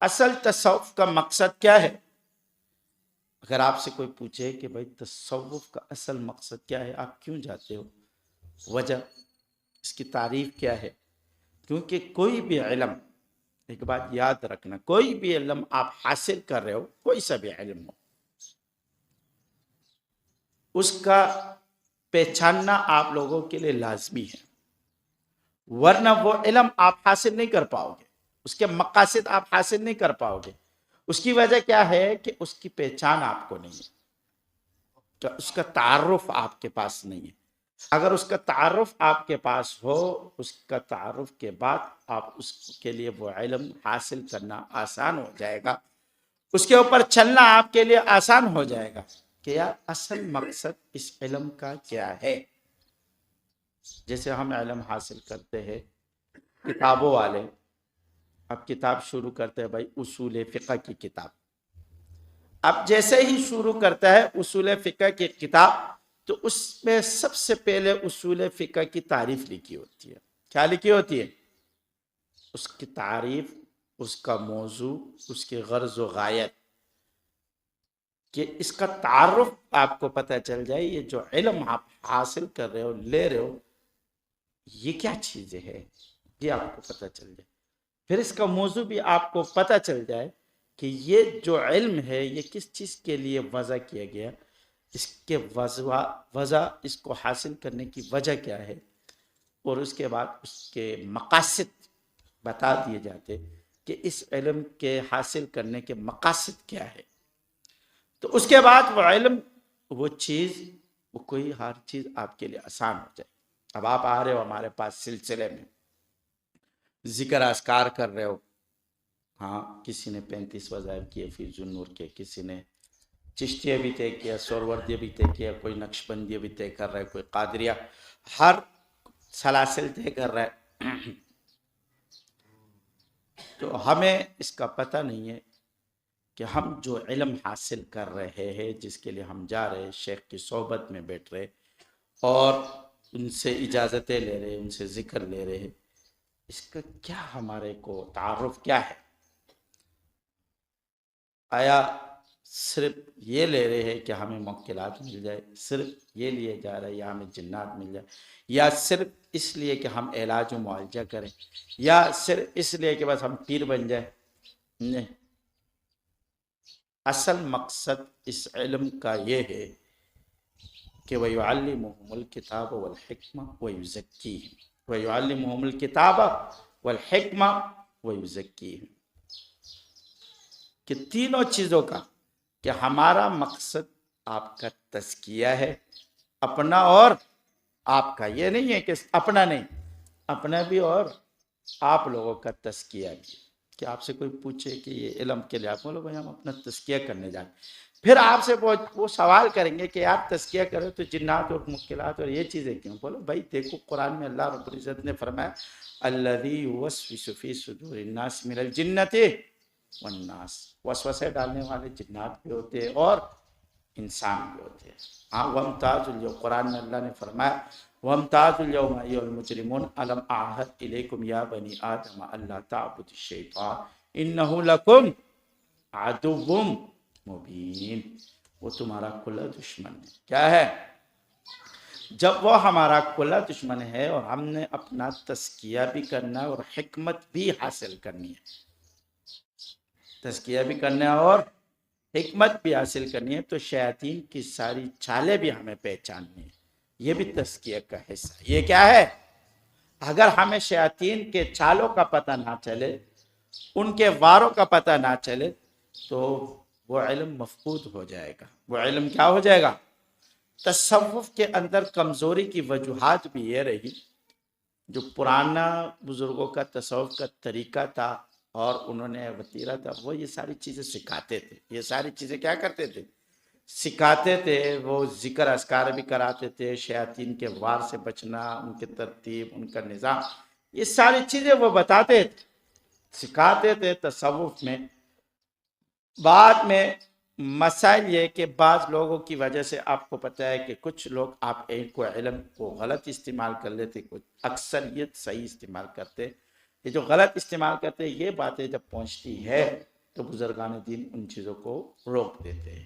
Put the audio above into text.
اصل تصوف کا مقصد کیا ہے؟ اگر آپ سے کوئی پوچھے کہ بھائی تصوف کا اصل مقصد کیا ہے، آپ کیوں جاتے ہو، وجہ، اس کی تعریف کیا ہے؟ کیونکہ کوئی بھی علم، ایک بات یاد رکھنا، کوئی بھی علم آپ حاصل کر رہے ہو، کوئی سا بھی علم ہو، اس کا پہچاننا آپ لوگوں کے لیے لازمی ہے، ورنہ وہ علم آپ حاصل نہیں کر پاؤ گے، اس کے مقاصد آپ حاصل نہیں کر پاؤ گے۔ اس کی وجہ کیا ہے کہ اس کی پہچان آپ کو نہیں ہے، کہ اس کا تعارف آپ کے پاس نہیں ہے۔ اگر اس کا تعارف آپ کے پاس ہو، اس کا تعارف کے بعد آپ اس کے لیے وہ علم حاصل کرنا آسان ہو جائے گا، اس کے اوپر چلنا آپ کے لیے آسان ہو جائے گا کہ یار اصل مقصد اس علم کا کیا ہے۔ جیسے ہم علم حاصل کرتے ہیں کتابوں والے، اب کتاب شروع کرتے ہیں بھائی اصول فقہ کی کتاب، اب جیسے ہی شروع کرتا ہے اصول فقہ کی کتاب تو اس میں سب سے پہلے اصول فقہ کی تعریف لکھی ہوتی ہے۔ کیا لکھی ہوتی ہے؟ اس کی تعریف، اس کا موضوع، اس کی غرض و غایت، کہ اس کا تعارف آپ کو پتہ چل جائے یہ جو علم آپ حاصل کر رہے ہو، لے رہے ہو، یہ کیا چیزیں ہے، یہ آپ کو پتہ چل جائے۔ پھر اس کا موضوع بھی آپ کو پتہ چل جائے کہ یہ جو علم ہے یہ کس چیز کے لیے وضع کیا گیا، اس کے وضع، اس کو حاصل کرنے کی وجہ کیا ہے، اور اس کے بعد اس کے مقاصد بتا دیے جاتے کہ اس علم کے حاصل کرنے کے مقاصد کیا ہے۔ تو اس کے بعد وہ علم، وہ چیز، وہ کوئی ہر چیز آپ کے لیے آسان ہو جائے۔ اب آپ آ رہے ہو ہمارے پاس سلسلے میں، ذکر اذکار کر رہے ہو، ہاں کسی نے 35 وظائف کیے فیض النور کے، کسی نے چشتیہ بھی طے کیا، سوروردیہ بھی طے کیا، کوئی نقشبندیہ بھی طے کر رہا ہے، کوئی قادریہ، ہر سلاسل طے کر رہا ہے۔ تو ہمیں اس کا پتہ نہیں ہے کہ ہم جو علم حاصل کر رہے ہیں، جس کے لیے ہم جا رہے ہیں، شیخ کی صحبت میں بیٹھ رہے اور ان سے اجازتیں لے رہے، ان سے ذکر لے رہے، اس کا کیا ہمارے کو تعارف کیا ہے؟ آیا صرف یہ لے رہے ہیں کہ ہمیں موکلات مل جائے، صرف یہ لیے جا رہے ہیں یا ہمیں جنات مل جائے، یا صرف اس لیے کہ ہم علاج و معالجہ کریں، یا صرف اس لیے کہ بس ہم پیر بن جائیں؟ نہیں، اصل مقصد اس علم کا یہ ہے کہ وَيُعَلِّمُهُمُ الْكِتَابَ وَالْحِكْمَةَ وَيُزَكِّيهِمْ، وَيُعَلِّمُهُمُ الْكِتَابَ وَالْحِكْمَةَ وَيُزَكِّيهِمْ، کہ تینوں چیزوں کا، کہ ہمارا مقصد آپ کا تزکیہ ہے، اپنا اور آپ کا، یہ نہیں ہے کہ اپنا نہیں، اپنا بھی اور آپ لوگوں کا تزکیہ بھی۔ کہ آپ سے کوئی پوچھے کہ یہ علم کے لیے، آپ بولو بھائی ہم اپنا تزکیہ کرنے جائیں، پھر آپ سے وہ سوال کریں گے کہ آپ تزکیہ کرو تو جنات اور مشکلات اور یہ چیزیں کیوں؟ بولو بھائی دیکھو قرآن میں اللہ رب العزت نے فرمایا الذی یوسوس فی صدور الناس من الجنۃ والناس، وسوسے ڈالنے والے جنات بھی ہوتے ہیں اور انسان بھی ہوتے ہیں۔ ہاں وامتاز اليوم، قرآن میں اللہ نے فرمایا وامتاز اليوم ایھا المجرمون الم اعہد الیکم یا بنی آدم الا تعبدوا الشیطان انہ لکم عدو مبین، وہ تمہارا کھلا دشمن ہے۔ کیا ہے؟ جب وہ ہمارا کھلا دشمن ہے اور ہم نے اپنا تزکیہ بھی کرنا ہے اور حکمت بھی حاصل کرنی ہے، تزکیہ بھی کرنا ہے اور حکمت بھی حاصل کرنی ہے، تو شیاطین کی ساری چالیں بھی ہمیں پہچاننی ہے، یہ بھی تزکیہ کا حصہ ہے۔ یہ کیا ہے؟ اگر ہمیں شیاطین کے چالوں کا پتہ نہ چلے، ان کے واروں کا پتہ نہ چلے، تو وہ علم مفقود ہو جائے گا۔ وہ علم کیا ہو جائے گا؟ تصوف کے اندر کمزوری کی وجوہات بھی یہ رہی، جو پرانا بزرگوں کا تصوف کا طریقہ تھا اور انہوں نے وتیرہ تھا، وہ یہ ساری چیزیں سکھاتے تھے، یہ ساری چیزیں کیا کرتے تھے؟ سکھاتے تھے۔ وہ ذکر اذکار بھی کراتے تھے، شیاطین کے وار سے بچنا، ان کی ترتیب، ان کا نظام، یہ ساری چیزیں وہ بتاتے تھے، سکھاتے تھے تصوف میں۔ بعد میں مسائل یہ کہ بعض لوگوں کی وجہ سے آپ کو پتہ ہے کہ کچھ لوگ آپ کو علم کو غلط استعمال کر لیتے، کچھ اکثریت صحیح استعمال کرتے۔ یہ جو غلط استعمال کرتے، یہ باتیں جب پہنچتی ہے تو بزرگان دین ان چیزوں کو روک دیتے ہیں.